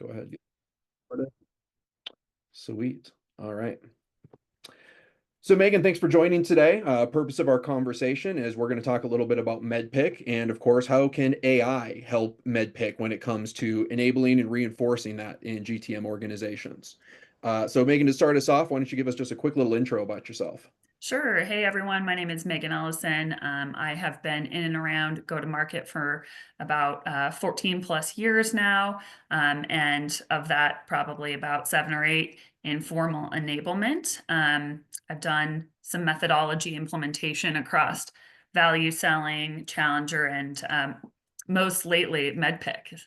Go ahead. Get started. Sweet. All right. So Megan, thanks for joining today. Purpose of our conversation is we're going to talk a little bit about MEDDPICC and of course, how can AI help MEDDPICC when it comes to enabling and reinforcing that in GTM organizations. So Megan, to start us off, why don't you give us just a quick little intro about yourself? Sure. Hey, everyone. My name is Megan Ellison. I have been in and around go-to-market for about 14 plus years now. And of that, probably about 7 or 8 in formal enablement. I've done some methodology implementation across value selling, challenger, and most lately, MEDDPICC.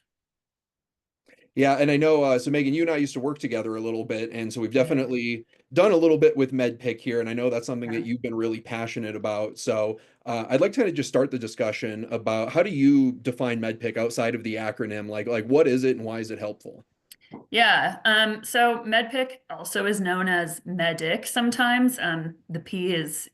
Yeah, and I know, so Megan, you and I used to work together a little bit, and so we've Yeah. definitely done a little bit with MEDDPICC here, and I know that's something that you've been really passionate about. So I'd like to kind of just start the discussion about how do you define MEDDPICC outside of the acronym? Like what is it and why is it helpful? Yeah. So MEDDPICC also is known as MEDDIC sometimes. The P is,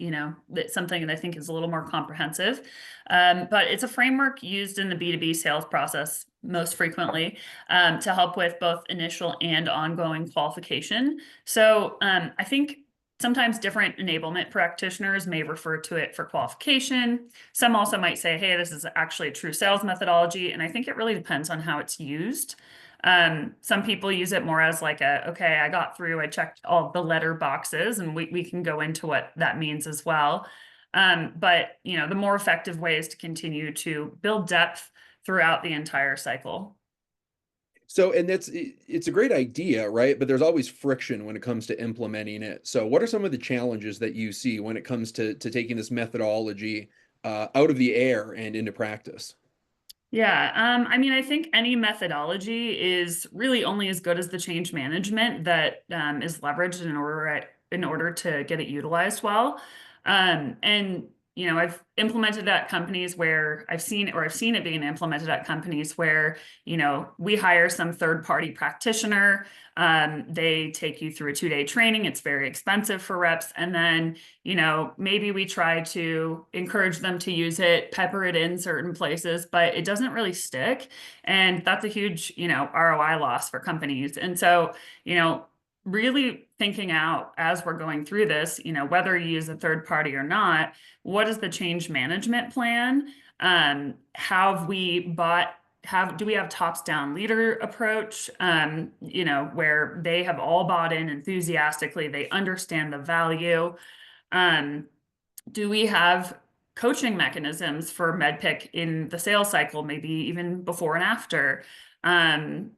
something that I think is a little more comprehensive. But it's a framework used in the B2B sales process most frequently to help with both initial and ongoing qualification. So I think sometimes different enablement practitioners may refer to it for qualification. Some also might say, hey, this is actually a true sales methodology. And I think it really depends on how it's used. Some people use it more as like okay, I got through, I checked all the letter boxes, and we can go into what that means as well. But the more effective way is to continue to build depth throughout the entire cycle. So, and it's a great idea, right? But there's always friction when it comes to implementing it. So, what are some of the challenges that you see when it comes to taking this methodology out of the air and into practice? Yeah, I mean, I think any methodology is really only as good as the change management that is leveraged in order to get it utilized well. And I've implemented at companies where I've seen it being implemented at companies where we hire some third party practitioner. They take you through a 2 day training. It's very expensive for reps, and then maybe we try to encourage them to use it, pepper it in certain places, but it doesn't really stick. And that's a huge, ROI loss for companies. And so, really thinking out as we're going through this, whether you use a third party or not, what is the change management plan? Have we bought do we have tops down leader approach, where they have all bought in enthusiastically, they understand the value. um, do we have coaching mechanisms for MEDDPICC in the sales cycle, maybe even before and after? Um,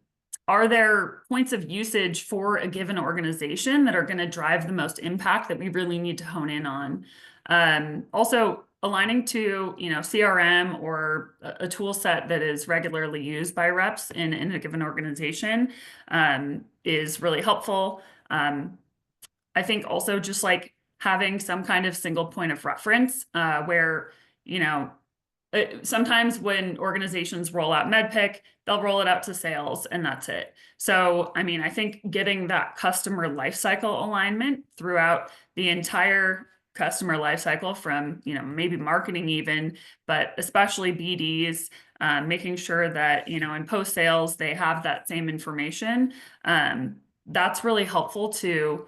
are there points of usage for a given organization that are going to drive the most impact that we really need to hone in on? Also, aligning to CRM or a tool set that is regularly used by reps in a given organization is really helpful. I think also just like having some kind of single point of reference where, you know, sometimes when organizations roll out MEDDPICC, they'll roll it out to sales and that's it. So, I mean, I think getting that customer lifecycle alignment throughout the entire customer lifecycle from, maybe marketing even, but especially BDs, making sure that, in post sales, they have that same information. That's really helpful to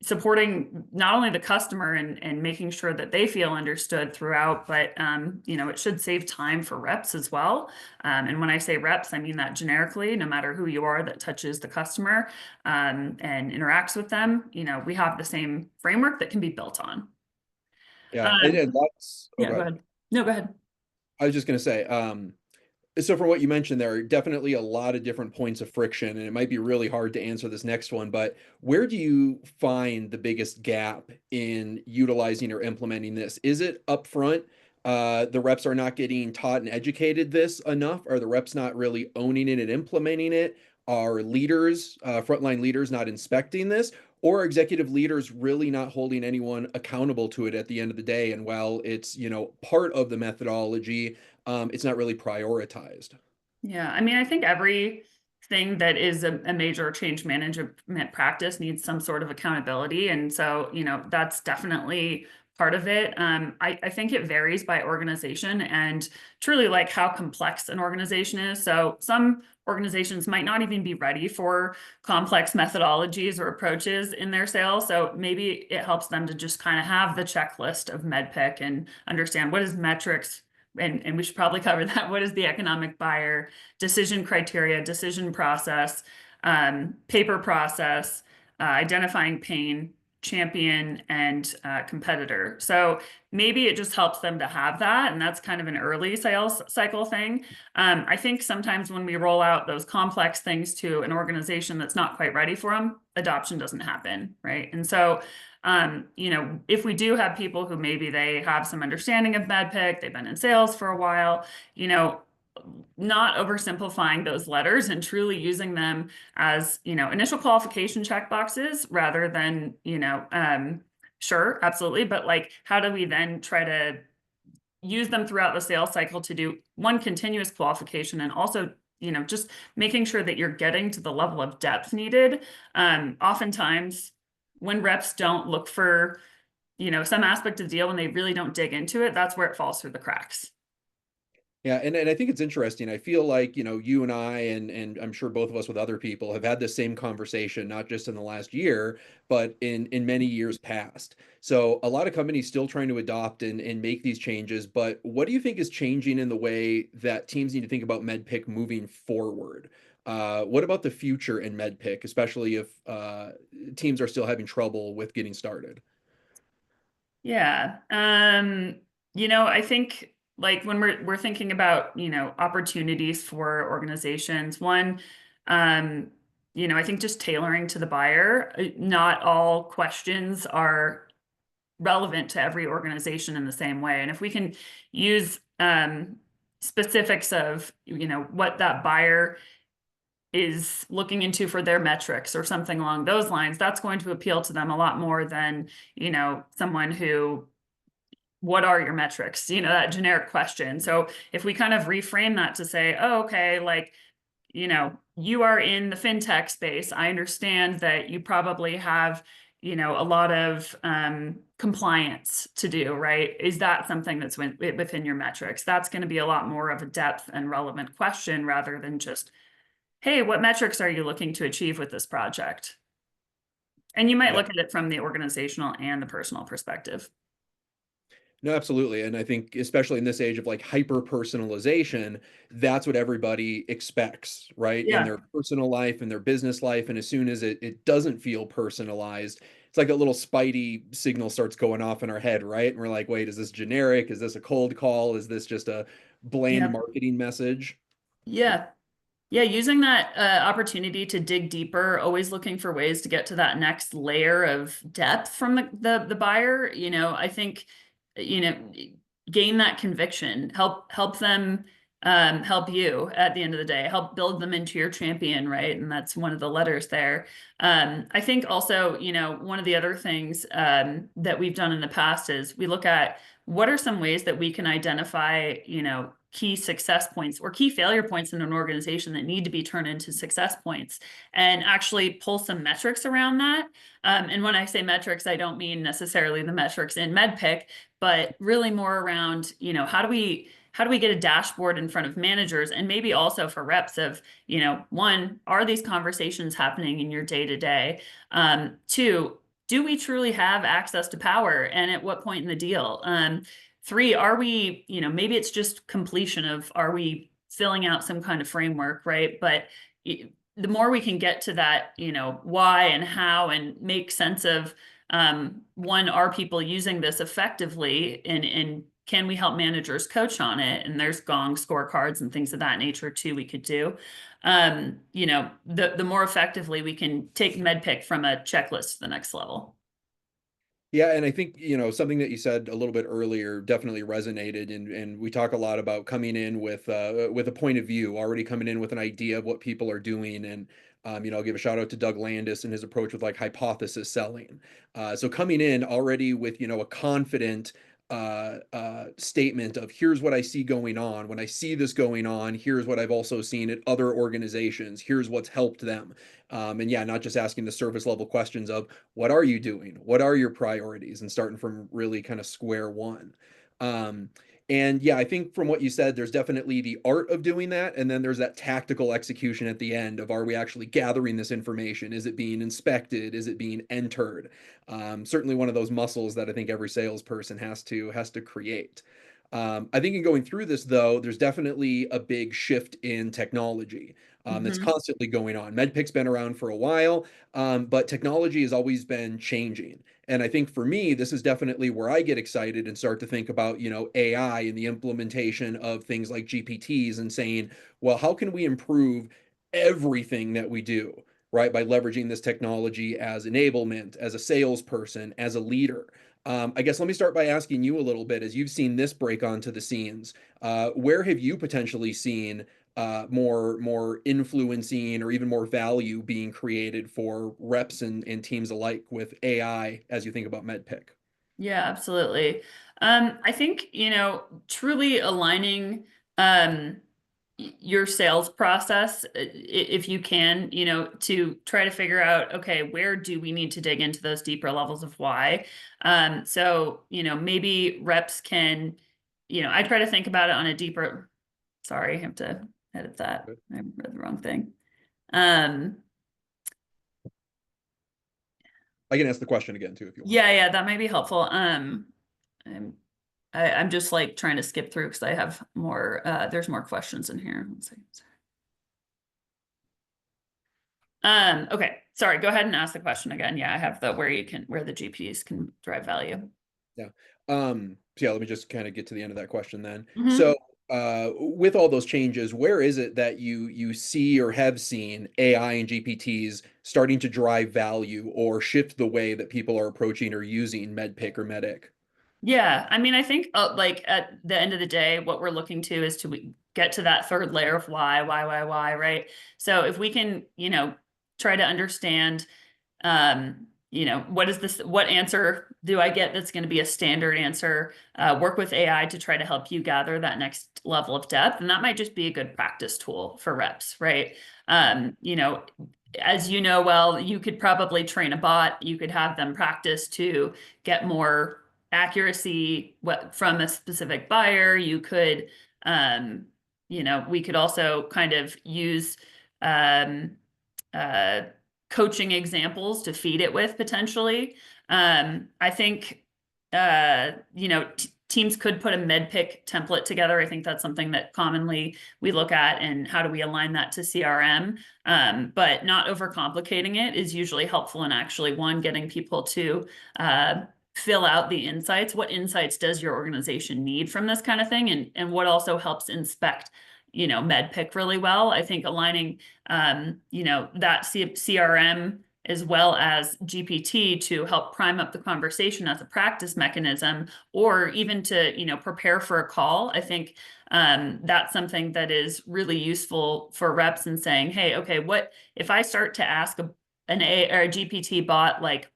supporting not only the customer and making sure that they feel understood throughout, but it should save time for reps as well. And when I say reps, I mean that generically, no matter who you are that touches the customer and interacts with them, we have the same framework that can be built on. Yeah, Um, and lots. Oh, yeah, go go ahead. ahead. No, go ahead. I was just going to say, so from what you mentioned, there are definitely a lot of different points of friction, and it might be really hard to answer this next one, but where do you find the biggest gap in utilizing or implementing this? Is it upfront? The reps are not getting taught and educated this enough? Are the reps not really owning it and implementing it? Are leaders, frontline leaders, not inspecting this? Or are executive leaders really not holding anyone accountable to it at the end of the day? And while it's, part of the methodology, it's not really prioritized. Yeah, I mean, I think everything that is a major change management practice needs some sort of accountability. And so, that's definitely part of it. I think it varies by organization and truly like how complex an organization is. So some organizations might not even be ready for complex methodologies or approaches in their sales. So maybe it helps them to just kind of have the checklist of MEDDPICC and understand what is metrics. And we should probably cover that. What is the economic buyer, decision criteria, decision process, paper process, identifying pain, champion, and competitor. So maybe it just helps them to have that. And that's kind of an early sales cycle thing. I think sometimes when we roll out those complex things to an organization that's not quite ready for them, adoption doesn't happen, right? And so, if we do have people who maybe they have some understanding of MEDDPICC, they've been in sales for a while, not oversimplifying those letters and truly using them as, initial qualification checkboxes rather than, sure, absolutely. But like, how do we then try to use them throughout the sales cycle to do one continuous qualification and also just making sure that you're getting to the level of depth needed. Oftentimes when reps don't look for some aspect of the deal, when they really don't dig into it, that's where it falls through the cracks. Yeah, and I think it's interesting. I feel like, you and I and I'm sure both of us with other people have had the same conversation, not just in the last year, but in many years past. So a lot of companies still trying to adopt and make these changes, but what do you think is changing in the way that teams need to think about MEDDPICC moving forward? What about the future in MEDDPICC, especially if teams are still having trouble with getting started? Yeah. I think like when we're thinking about, opportunities for organizations, one, I think just tailoring to the buyer, not all questions are relevant to every organization in the same way. And if we can use specifics of, what that buyer is looking into for their metrics or something along those lines, that's going to appeal to them a lot more than, someone who, what are your metrics? That generic question. So if we kind of reframe that to say, oh, okay, like, you are in the fintech space. I understand that you probably have, a lot of compliance to do, right? Is that something that's within your metrics? That's going to be a lot more of a depth and relevant question rather than just, hey, what metrics are you looking to achieve with this project? And you might Yeah. look at it from the organizational and the personal perspective. No, absolutely. And I think especially in this age of like hyper personalization, that's what everybody expects, right? In Yeah. their personal life and their business life. And as soon as it doesn't feel personalized, it's like a little spidey signal starts going off in our head, right? And we're like, wait, is this generic? Is this a cold call? Is this just a bland Yeah. marketing message? Yeah. Yeah, using that opportunity to dig deeper, always looking for ways to get to that next layer of depth from the buyer. I think, you know, gain that conviction, help them, help you at the end of the day, help build them into your champion, right? And that's one of the letters there. I think also, one of the other things that we've done in the past is we look at what are some ways that we can identify, key success points or key failure points in an organization that need to be turned into success points and actually pull some metrics around that. And when I say metrics, I don't mean necessarily the metrics in MEDDPICC, but really more around, how do we get a dashboard in front of managers and maybe also for reps of, one, are these conversations happening in your day to day? Two, do we truly have access to power and at what point in the deal? Three, are we, maybe it's just completion of, are we filling out some kind of framework, right? But the more we can get to that, why and how and make sense of, one, are people using this effectively and can we help managers coach on it? And there's gong scorecards and things of that nature too we could do. The more effectively we can take MEDDPICC from a checklist to the next level. Yeah, and I think, something that you said a little bit earlier definitely resonated and we talk a lot about coming in with a point of view, already coming in with an idea of what people are doing and I'll give a shout out to Doug Landis and his approach with like hypothesis selling. So coming in already with, a confident statement of here's what I see going on. When I see this going on, here's what I've also seen at other organizations. Here's what's helped them. And yeah, not just asking the surface level questions of what are you doing? What are your priorities? And starting from really kind of square one. Um, And yeah, I think from what you said, there's definitely the art of doing that. And then there's that tactical execution at the end of, are we actually gathering this information? Is it being inspected? Is it being entered? Certainly one of those muscles that I think every salesperson has to create. I think in going through this, though, there's definitely a big shift in technology that's Mhm. constantly going on. MEDDPICC's been around for a while, but technology has always been changing. And I think for me, this is definitely where I get excited and start to think about, AI and the implementation of things like GPTs and saying, well, how can we improve everything that we do, right? By leveraging this technology as enablement, as a salesperson, as a leader. I guess let me start by asking you a little bit, as you've seen this break onto the scenes, where have you potentially seen more influencing or even more value being created for reps and teams alike with AI as you think about MedPick? Yeah, absolutely. I think, truly aligning um, your sales process, if you can, to try to figure out, okay, where do we need to dig into those deeper levels of why? So, maybe reps can, I try to think about it on a deeper, sorry, I have to edit that. I read the wrong thing. Um, I can ask the question again too if you want. yeah, that might be helpful. I'm I'm just like trying to skip through because I have more, there's more questions in here. Let's see. Okay, sorry, go ahead and ask the question again. Yeah, I have the where the GPs can drive value. Yeah. So yeah, let me just kind of get to the end of that question then. Mhm. So, with all those changes, where is it that you see or have seen AI and GPTs starting to drive value or shift the way that people are approaching or using MedPick or Medic? Yeah, I mean, I think like at the end of the day, what we're looking to is to get to that third layer of why, right? So if we can, try to understand what is this, what answer do I get that's going to be a standard answer? Work with AI to try to help you gather that next level of depth. And that might just be a good practice tool for reps, right? As you know, well, you could probably train a bot, you could have them practice to get more accuracy from a specific buyer. You could, we could also kind of use um, uh, coaching examples to feed it with potentially. I think, teams could put a MEDDPICC template together. I think that's something that commonly we look at, and how do we align that to CRM? But not overcomplicating it is usually helpful in actually, one, getting people to fill out the insights. What insights does your organization need from this kind of thing? And what also helps inspect, MEDDPICC really well. I think aligning that CRM as well as GPT to help prime up the conversation as a practice mechanism, or even to, prepare for a call. I think that's something that is really useful for reps in saying, hey, okay, what if I start to ask an A or a GPT bot, like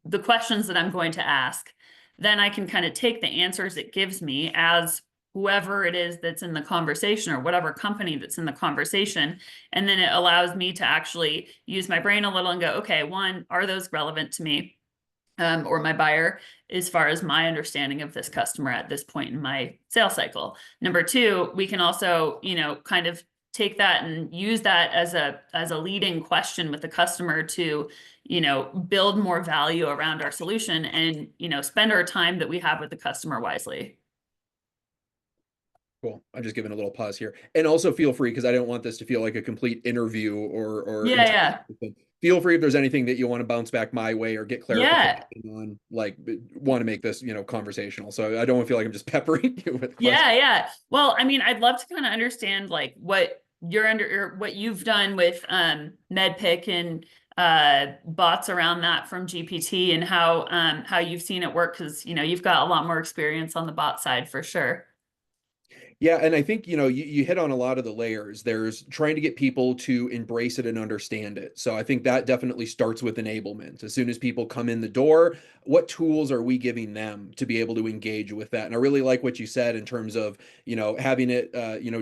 the questions that I'm going to ask, then I can kind of take the answers it gives me as whoever it is that's in the conversation, or whatever company that's in the conversation. And then it allows me to actually use my brain a little and go, okay, one, are those relevant to me? Or my buyer, as far as my understanding of this customer at this point in my sales cycle. Number two, we can also, kind of take that and use that as a leading question with the customer to, build more value around our solution, and, spend our time that we have with the customer wisely. Cool. I'm just giving a little pause here. And also feel free, because I don't want this to feel like a complete interview or Yeah, yeah. interrogation. Feel free if there's anything that you want to bounce back my way or get clarification Yeah. on, like want to make this, conversational. So I don't want to feel like I'm just peppering you with Yeah, questions. yeah. Well, I mean, I'd love to kind of understand like what you're under, or what you've done with MEDDPICC and bots around that from GPT, and how you've seen it work, because you've got a lot more experience on the bot side for sure. Yeah, and I think, you hit on a lot of the layers. There's trying to get people to embrace it and understand it. So I think that definitely starts with enablement. As soon as people come in the door, what tools are we giving them to be able to engage with that? And I really like what you said in terms of, having it,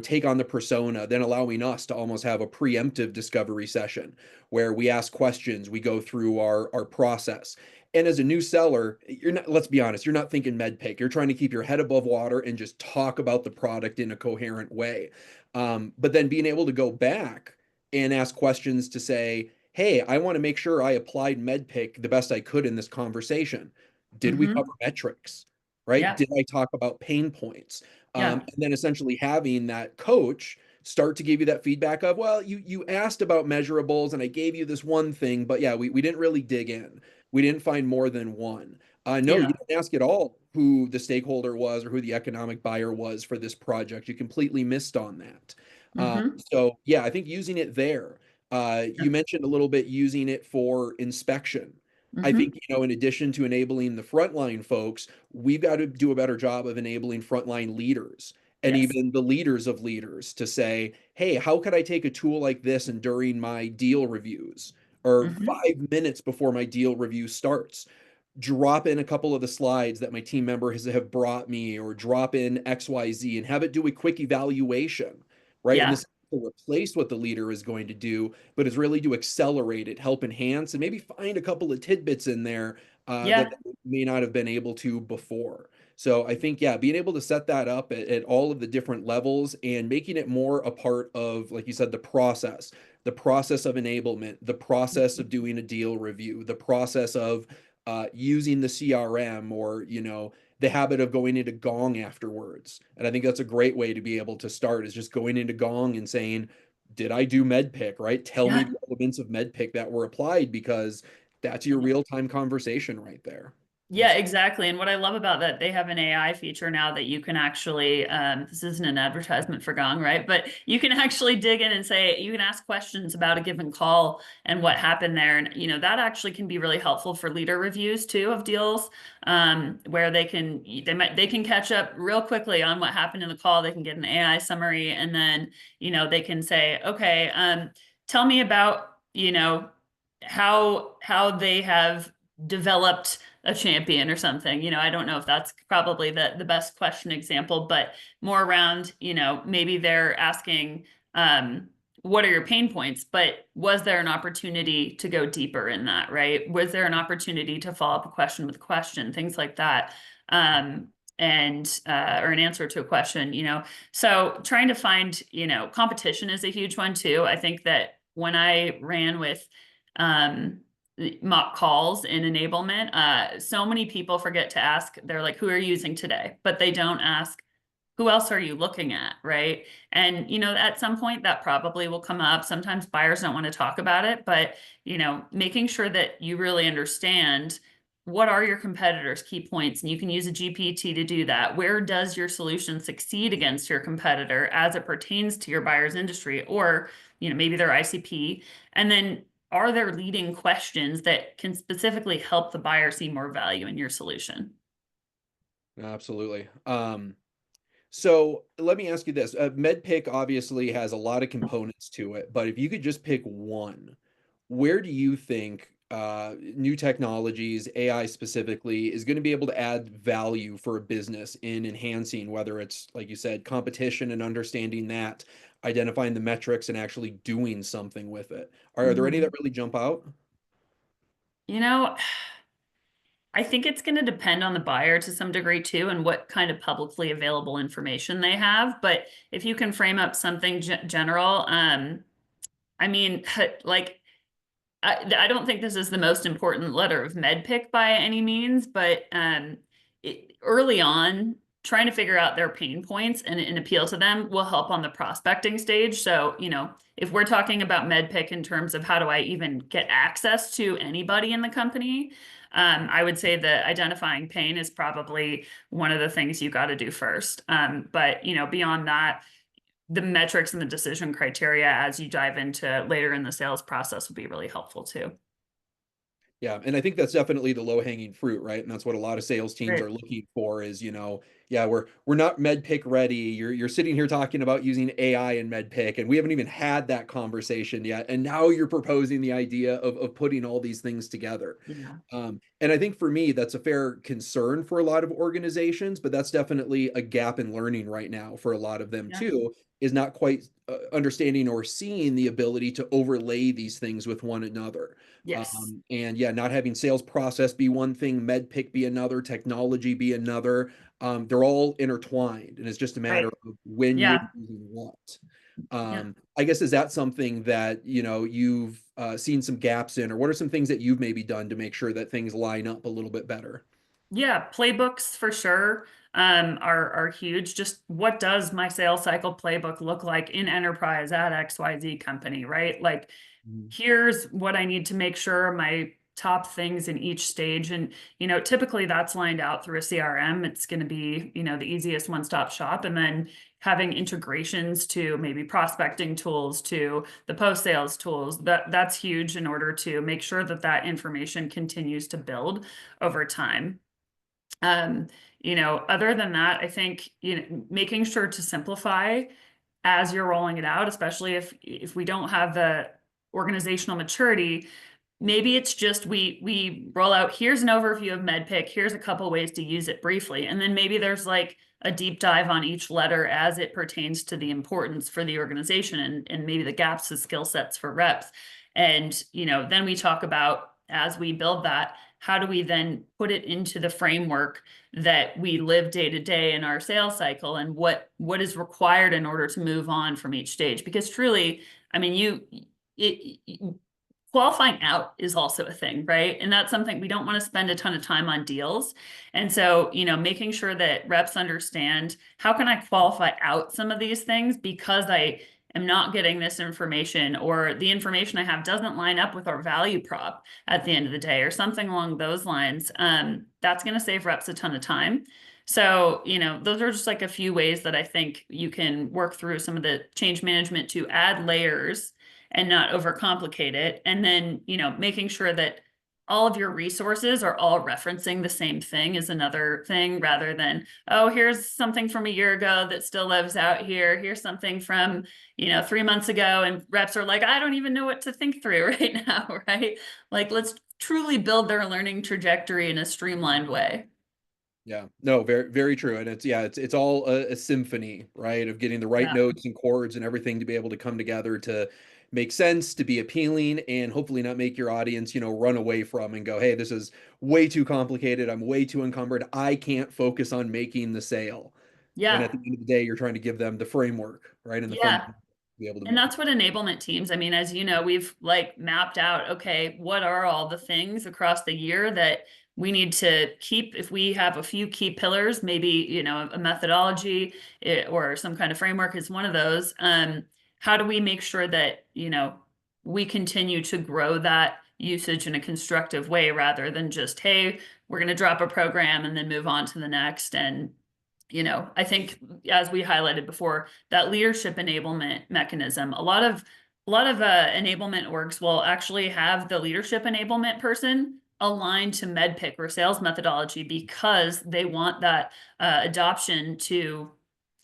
take on the persona, then allowing us to almost have a preemptive discovery session where we ask questions, we go through our process. And as a new seller, you're not, let's be honest, you're not thinking MedPick. You're trying to keep your head above water and just talk about the product in a coherent way. But then being able to go back and ask questions to say, hey, I want to make sure I applied MedPick the best I could in this conversation. Did we cover Mhm. metrics? Right? Yeah. Did I talk about pain points? Yeah. And then essentially having that coach start to give you that feedback of, well, you asked about measurables and I gave you this one thing, but yeah, we didn't really dig in. We didn't find more than one. No, you Yeah. didn't ask at all who the stakeholder was or who the economic buyer was for this project. You completely missed on that. Mhm. So yeah, I think using it there. You Yep. mentioned a little bit using it for inspection. I think, Mhm. in addition to enabling the frontline folks, we've got to do a better job of enabling frontline leaders and Yes. even the leaders of leaders to say, hey, how could I take a tool like this and during my deal reviews or Mhm. 5 minutes before my deal review starts, drop in a couple of the slides that my team members have brought me or drop in XYZ and have it do a quick evaluation, right? And Yeah. this to replace what the leader is going to do, but is really to accelerate it, help enhance, and maybe find a couple of tidbits in there that Yeah. they may not have been able to before. So I think, yeah, being able to set that up at all of the different levels and making it more a part of, like you said, the process of enablement, the process of doing a deal review, the process of using the CRM or, the habit of going into Gong afterwards. And I think that's a great way to be able to start is just going into Gong and saying, did I do MedPick, right? Tell me Yeah. the elements of MedPick that were applied because that's your real-time conversation right there. Yeah, That's exactly. And what I love about that, they have an AI feature now that you can actually, this isn't an advertisement for Gong, right? But you can actually dig in and say, you can ask questions about a given call and what happened there. And, that actually can be really helpful for leader reviews too of deals, where they can catch up real quickly on what happened in the call. They can get an AI summary and then, they can say, okay, tell me about, how they have developed a champion or something. I don't know if that's probably the best question example, but more around, maybe they're asking, what are your pain points? But was there an opportunity to go deeper in that, right? Was there an opportunity to follow up a question with a question, things like that? And or an answer to a question, so trying to find, competition is a huge one too. I think that when I ran with um mock calls in enablement, so many people forget to ask, they're like, who are you using today? But they don't ask, who else are you looking at, right? And at some point that probably will come up. Sometimes buyers don't want to talk about it, but making sure that you really understand what are your competitors' key points, and you can use a GPT to do that. Where does your solution succeed against your competitor as it pertains to your buyer's industry, or maybe their ICP? And then are there leading questions that can specifically help the buyer see more value in your solution? absolutely. So let me ask you this. MedPick obviously has a lot of components to it, but if you could just pick one, where do you think new technologies, AI specifically, is going to be able to add value for a business in enhancing, whether it's, like you said, competition and understanding that, identifying the metrics and actually doing something with it? Are there any that Mhm. really jump out? You know, I think it's going to depend on the buyer to some degree too, and what kind of publicly available information they have. But if you can frame up something general, I mean, like I don't think this is the most important letter of MedPick by any means, but early on, trying to figure out their pain points and appeal to them will help on the prospecting stage. So, if we're talking about MedPick in terms of how do I even get access to anybody in the company, I would say that identifying pain is probably one of the things you got to do first. But beyond that, the metrics and the decision criteria as you dive into later in the sales process would be really helpful too. Yeah, and I think that's definitely the low-hanging fruit, right? And that's what a lot of sales teams Right. are looking for is, Yeah, we're not MEDDPICC ready. You're sitting here talking about using AI in MEDDPICC, and we haven't even had that conversation yet. And now you're proposing the idea of putting all these things together. Yeah. And I think for me, that's a fair concern for a lot of organizations, but that's definitely a gap in learning right now for a lot of them Yeah. too, is not quite understanding or seeing the ability to overlay these things with one another. Yes. And yeah, not having sales process be one thing, MEDDPICC be another, technology be another. They're all intertwined, and it's just a matter Right. of when you're Yeah. using what. Yeah. I guess is that something that you've seen some gaps in, or what are some things that you've maybe done to make sure that things line up a little bit better? Yeah, playbooks for sure are huge. Just what does my sales cycle playbook look like in enterprise at XYZ company, right? Like, Mhm. here's what I need to make sure my top things in each stage. And, typically that's lined out through a CRM. It's going to be, the easiest one-stop shop. And then having integrations to maybe prospecting tools, to the post-sales tools, that's huge in order to make sure that that information continues to build over time. Um, Other than that, I think, making sure to simplify as you're rolling it out, especially if we don't have the organizational maturity. Maybe it's just we roll out, here's an overview of MEDDPICC, here's a couple ways to use it briefly, and then maybe there's like a deep dive on each letter as it pertains to the importance for the organization, and maybe the gaps of skill sets for reps. And then we talk about, as we build that, how do we then put it into the framework that we live day to day in our sales cycle, and what is required in order to move on from each stage. Because truly, I mean, it qualifying out is also a thing, right? And that's something we don't want to spend a ton of time on deals. And so, making sure that reps understand, how can I qualify out some of these things because I am not getting this information, or the information I have doesn't line up with our value prop at the end of the day, or something along those lines. That's going to save reps a ton of time. So, those are just like a few ways that I think you can work through some of the change management to add layers and not overcomplicate it. And then, making sure that all of your resources are all referencing the same thing is another thing, rather than, oh, here's something from a year ago that still lives out here. Here's something from, 3 months ago. And reps are like, I don't even know what to think through right now, right? Like, let's truly build their learning trajectory in a streamlined way. Yeah, no, very, very true. And it's all a symphony, right? Of getting the right Yeah. notes and chords and everything to be able to come together to make sense, to be appealing, and hopefully not make your audience, run away from and go, hey, this is way too complicated. I'm way too encumbered. I can't focus on making the sale. When at Yeah. the end of the day, you're trying to give them the framework, right? And the Yeah. fundamental to be able to And make it. that's what enablement teams, I mean, as you know, we've like mapped out, okay, what are all the things across the year that we need to keep? If we have a few key pillars, maybe, a methodology, or some kind of framework is one of those. How do we make sure that, we continue to grow that usage in a constructive way, rather than just, hey, we're going to drop a program and then move on to the next. And I think, as we highlighted before, that leadership enablement mechanism, a lot of enablement orgs will actually have the leadership enablement person aligned to MEDDPICC or sales methodology, because they want that adoption to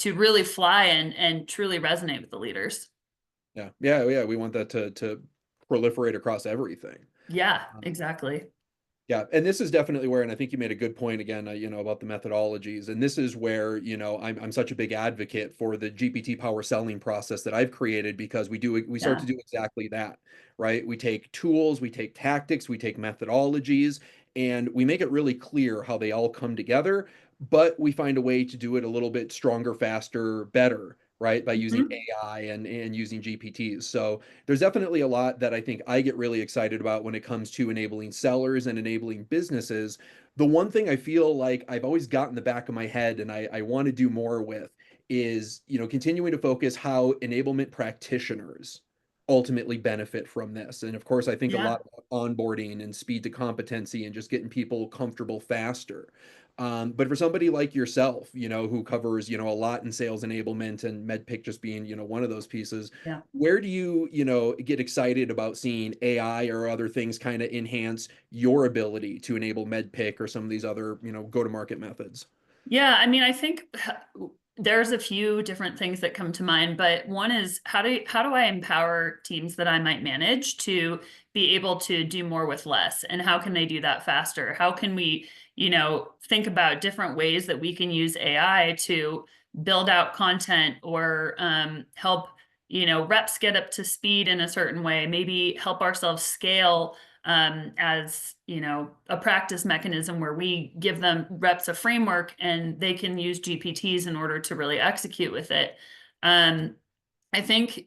really fly and truly resonate with the leaders. Yeah, yeah, yeah. We want that to proliferate across everything. Yeah, Um, exactly. Yeah, and this is definitely where, and I think you made a good point again, about the methodologies, and this is where, I'm such a big advocate for the GPT power selling process that I've created, because we start Yeah. to do exactly that, right? We take tools, we take tactics, we take methodologies, and we make it really clear how they all come together, but we find a way to do it a little bit stronger, faster, better, right? By using Mhm. AI and using GPTs. So there's definitely a lot that I think I get really excited about when it comes to enabling sellers and enabling businesses. The one thing I feel like I've always got in the back of my head, and I want to do more with, is continuing to focus how enablement practitioners ultimately benefit from this. And of course, I think a Yeah. lot about onboarding and speed to competency and just getting people comfortable faster. But for somebody like yourself, who covers, a lot in sales enablement, and MEDDPICC just being, one of those pieces, Yeah. where do you, get excited about seeing AI or other things kind of enhance your ability to enable MEDDPICC or some of these other, go-to-market methods? Yeah, I mean, I think there's a few different things that come to mind, but one is how do I empower teams that I might manage to be able to do more with less? And how can they do that faster? How can we, think about different ways that we can use AI to build out content or help, reps get up to speed in a certain way, maybe help ourselves scale as a practice mechanism where we give them reps a framework and they can use GPTs in order to really execute with it. Um, I think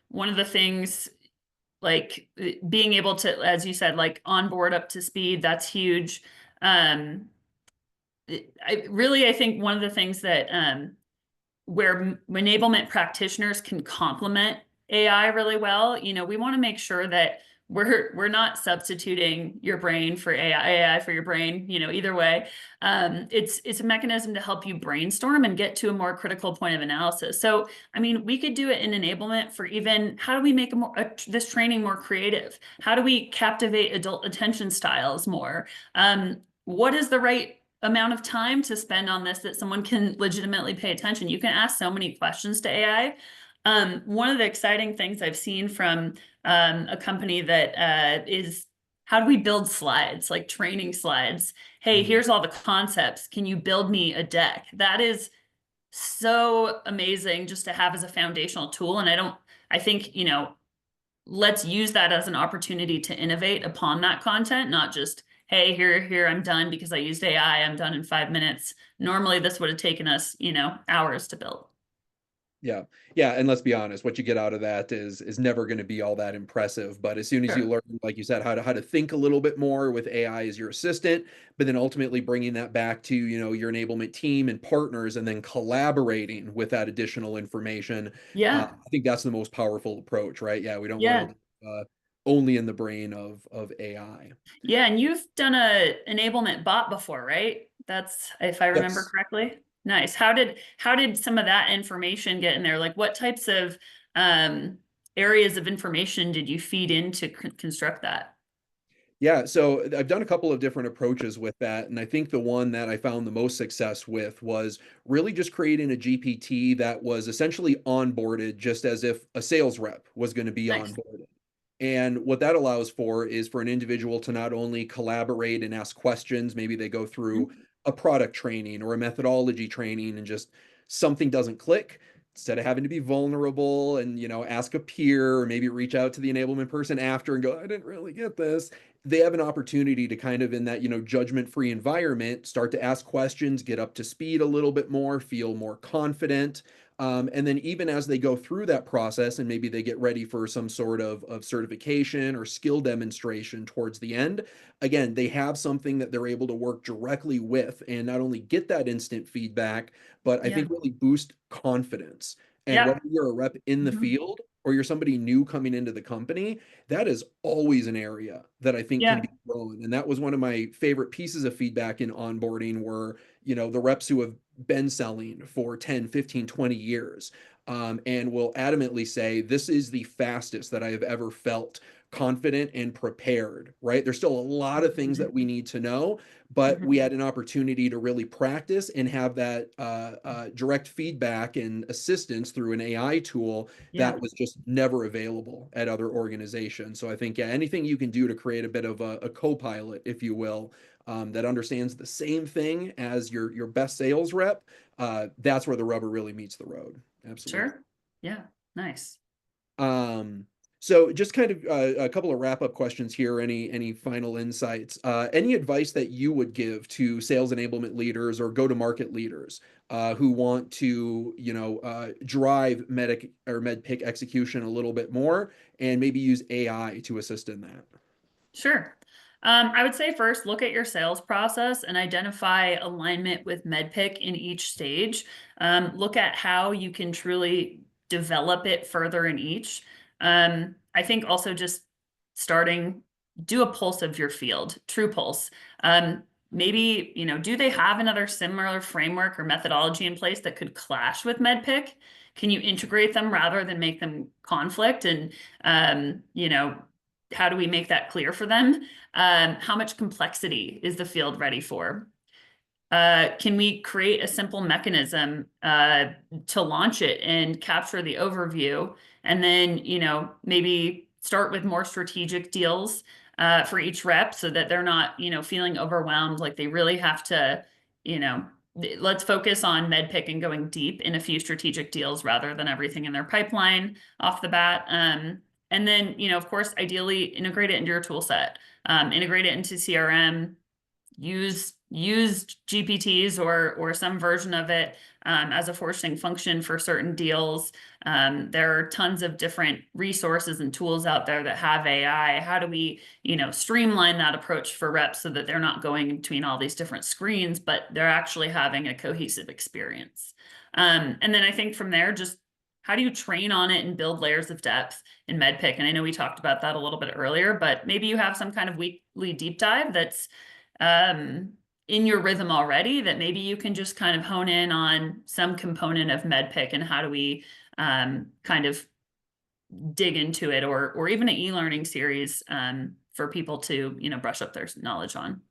one of the things like being able to, as you said, like onboard up to speed, that's huge. Um, I think one of the things that where enablement practitioners can complement AI really well. We want to make sure that we're not substituting your brain for AI for your brain, either way. It's a mechanism to help you brainstorm and get to a more critical point of analysis. So, I mean, we could do it in enablement for even how do we make this training more creative? How do we captivate adult attention styles more? What is the right amount of time to spend on this that someone can legitimately pay attention? You can ask so many questions to AI. One of the exciting things I've seen from a company that is how do we build slides, like training slides? Hey, Mhm. here's all the concepts. Can you build me a deck? That is so amazing just to have as a foundational tool. And I think, let's use that as an opportunity to innovate upon that content, not just, hey, here, I'm done because I used AI, I'm done in 5 minutes. Normally, this would have taken us, hours to build. Yeah. Yeah, and let's be honest, what you get out of that is never gonna be all that impressive, but as soon as you Sure. learn, like you said, how to think a little bit more with AI as your assistant, but then ultimately bringing that back to, your enablement team and partners, and then collaborating with that additional information, Yeah. I think that's the most powerful approach, right? Yeah, we don't wanna Yeah. live, only in the brain of AI. Yeah. And you've done a enablement bot before, right? That's if I remember Yes. correctly. Nice. How did some of that information get in there? Like what types of um areas of information did you feed in to construct that? Yeah, so I've done a couple of different approaches with that, and I think the one that I found the most success with was really just creating a GPT that was essentially onboarded just as if a sales rep was going to be Nice. onboarded. And what that allows for is for an individual to not only collaborate and ask questions, maybe they go through Mhm. a product training or a methodology training and just something doesn't click. Instead of having to be vulnerable and ask a peer or maybe reach out to the enablement person after and go, I didn't really get this, they have an opportunity to kind of in that judgment-free environment start to ask questions, get up to speed a little bit more, feel more confident, and then even as they go through that process and maybe they get ready for some sort of certification or skill demonstration towards the end, again, they have something that they're able to work directly with and not only get that instant feedback, but I Yeah. think really boost confidence. And whether Yeah. you're a rep in the Mhm. field or you're somebody new coming into the company, that is always an area that I think can Yeah. be grown. And that was one of my favorite pieces of feedback in onboarding were, the reps who have been selling for 10, 15, 20 years, and will adamantly say, this is the fastest that I have ever felt confident and prepared, right? There's still a lot of things that Mhm. we need to know, but we Mhm. had an opportunity to really practice and have that direct feedback and assistance through an AI tool Yeah. that was just never available at other organizations. So I think, yeah, anything you can do to create a bit of a co-pilot, if you will, that understands the same thing as your best sales rep, that's where the rubber really meets the road. Absolutely. Sure. Yeah. Nice. Um, so just kind of a couple of wrap-up questions here. Any final insights? Any advice that you would give to sales enablement leaders or go-to-market leaders who want to, drive medic or medpic execution a little bit more and maybe use AI to assist in that? Sure. I would say first look at your sales process and identify alignment with MEDDPICC in each stage. Look at how you can truly develop it further in each. I think also just starting, do a pulse of your field, true pulse. Maybe, do they have another similar framework or methodology in place that could clash with MEDDPICC? Can you integrate them rather than make them conflict? And, how do we make that clear for them? How much complexity is the field ready for? Can we create a simple mechanism to launch it and capture the overview, and then, maybe start with more strategic deals for each rep so that they're not, feeling overwhelmed, like they really have to, you know, let's focus on MedPick and going deep in a few strategic deals rather than everything in their pipeline off the bat. And then, of course, ideally integrate it into your tool set, integrate it into CRM, use GPTs or some version of it as a forcing function for certain deals. There are tons of different resources and tools out there that have AI. How do we, streamline that approach for reps so that they're not going between all these different screens, but they're actually having a cohesive experience? And then I think from there, just how do you train on it and build layers of depth in MedPick? And I know we talked about that a little bit earlier, but maybe you have some kind of weekly deep dive that's um, in your rhythm already, that maybe you can just kind of hone in on some component of MedPick and how do we kind of dig into it, or even an e-learning series for people to, brush up their knowledge on.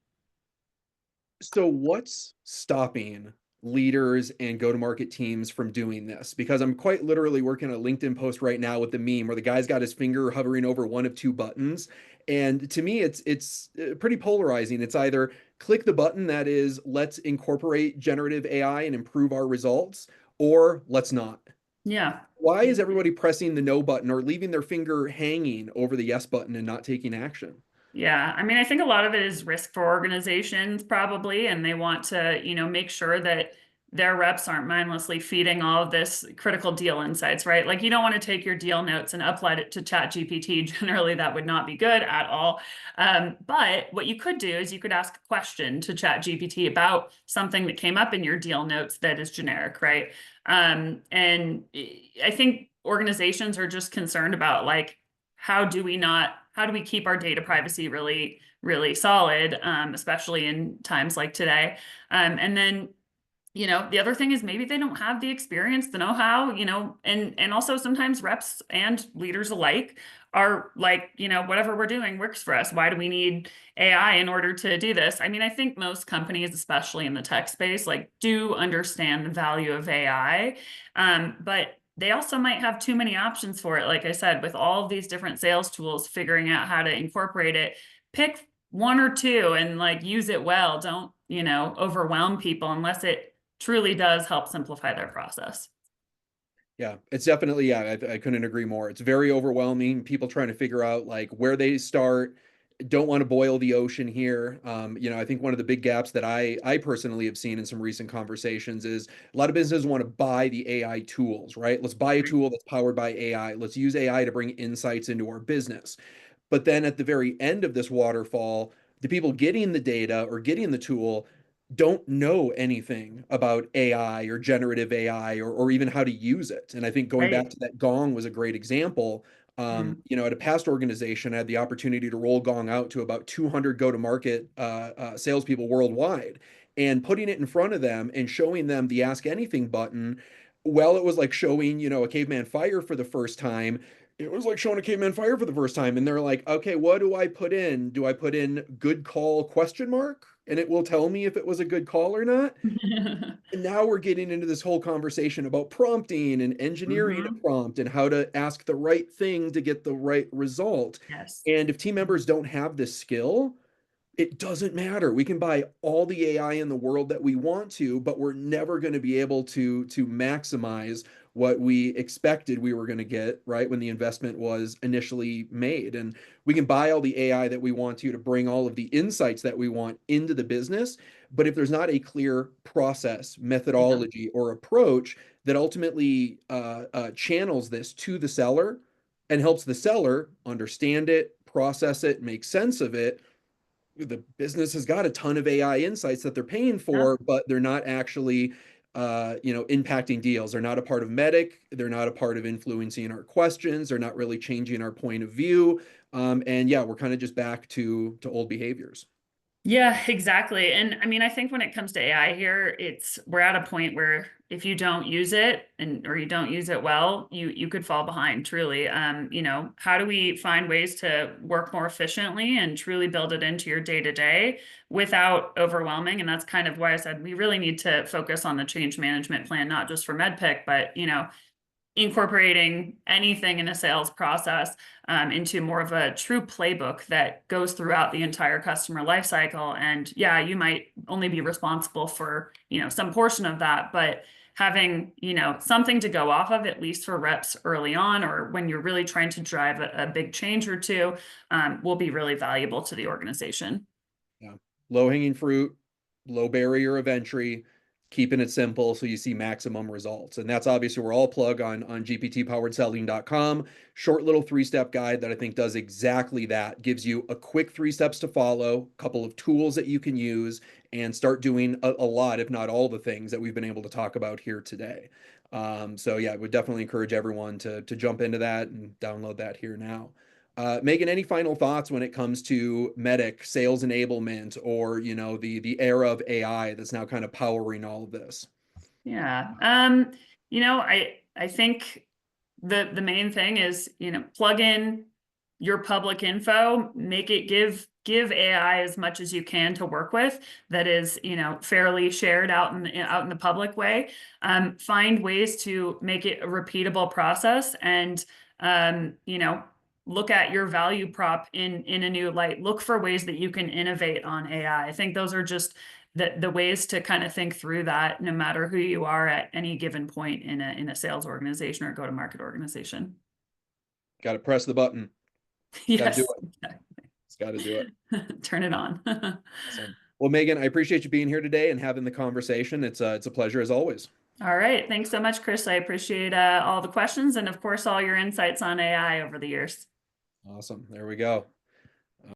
So what's stopping leaders and go-to-market teams from doing this? Because I'm quite literally working on a LinkedIn post right now with the meme where the guy's got his finger hovering over one of two buttons. And to me, it's pretty polarizing. It's either click the button that is let's incorporate generative AI and improve our results, or let's not. Yeah. Why is everybody pressing the no button or leaving their finger hanging over the yes button and not taking action? Yeah, I mean, I think a lot of it is risk for organizations probably, and they want to, make sure that their reps aren't mindlessly feeding all of this critical deal insights, right? Like you don't want to take your deal notes and upload it to Chat GPT. Generally, that would not be good at all. But what you could do is you could ask a question to Chat GPT about something that came up in your deal notes that is generic, right? And I think organizations are just concerned about like, how do we keep our data privacy really, really solid, especially in times like today? And then, the other thing is maybe they don't have the experience, the know-how, and also sometimes reps and leaders alike are like, whatever we're doing works for us. Why do we need AI in order to do this? I mean, I think most companies, especially in the tech space, like do understand the value of AI, but they also might have too many options for it. Like I said, with all of these different sales tools, figuring out how to incorporate it, pick one or two and like use it well. Don't, overwhelm people unless it truly does help simplify their process. Yeah, it's definitely, yeah, I couldn't agree more. It's very overwhelming. People trying to figure out like where they start, don't want to boil the ocean here. I think one of the big gaps that I personally have seen in some recent conversations is a lot of businesses want to buy the AI tools, right? Let's buy a tool that's powered by AI. Let's use AI to bring insights into our business. But then at the very end of this waterfall, the people getting the data or getting the tool don't know anything about AI or generative AI or even how to use it. And I think going back Right. to that Gong was a great example. Mm. At a past organization, I had the opportunity to roll Gong out to about 200 go-to-market salespeople worldwide, and putting it in front of them and showing them the Ask Anything button. Well, it was like showing, a caveman fire for the first time. It was like showing a caveman fire for the first time, and they're like, okay, what do I put in? Do I put in good call question mark, and it will tell me if it was a good call or not? And now we're getting into this whole conversation about prompting and engineering a Hmm. prompt and how to ask the right thing to get the right result. Yes. And if team members don't have this skill, it doesn't matter. We can buy all the AI in the world that we want to, but we're never going to be able to maximize what we expected we were going to get, right, when the investment was initially made. And we can buy all the AI that we want to bring all of the insights that we want into the business. But if there's not a clear process, Yeah. methodology, or approach that ultimately channels this to the seller and helps the seller understand it, process it, make sense of it, the business has got a ton of AI insights that they're paying Yeah. for, but they're not actually, impacting deals. They're not a part of Medic. They're not a part of influencing our questions. They're not really changing our point of view. And yeah, we're kind of just back to old behaviors. Yeah, exactly. And I mean, I think when it comes to AI here, we're at a point where if you don't use it or you don't use it well, you could fall behind truly. How do we find ways to work more efficiently and truly build it into your day to day without overwhelming? And that's kind of why I said we really need to focus on the change management plan, not just for MEDDPICC, but incorporating anything in a sales process into more of a true playbook that goes throughout the entire customer life cycle. And yeah, you might only be responsible for, some portion of that, but having, something to go off of, at least for reps early on, or when you're really trying to drive a big change or two, will be really valuable to the organization. Yeah. Low hanging fruit, low barrier of entry, keeping it simple so you see maximum results. And that's obviously we're all plug on gpt-poweredselling.com. Short little 3-step guide that I think does exactly that. Gives you a quick 3 steps to follow, a couple of tools that you can use, and start doing a lot, if not all the things that we've been able to talk about here today. So yeah, I would definitely encourage everyone to jump into that and download that here now. Megan, any final thoughts when it comes to MEDDPICC, sales enablement, or the era of AI that's now kind of powering all of this? Yeah. I think the main thing is, plug in your public info, make it give AI as much as you can to work with that is, fairly shared out in the public way. Find ways to make it a repeatable process and look at your value prop in a new light. Look for ways that you can innovate on AI. I think those are just the ways to kind of think through that no matter who you are at any given point in a sales organization or go-to-market organization. Got to press the button. Got to do Yes. it. It's got to do it. Turn it on. Awesome. Well, Megan, I appreciate you being here today and having the conversation. It's a pleasure as always. All right. Thanks so much, Chris. I appreciate all the questions and, of course, all your insights on AI over the years. Awesome. There we go.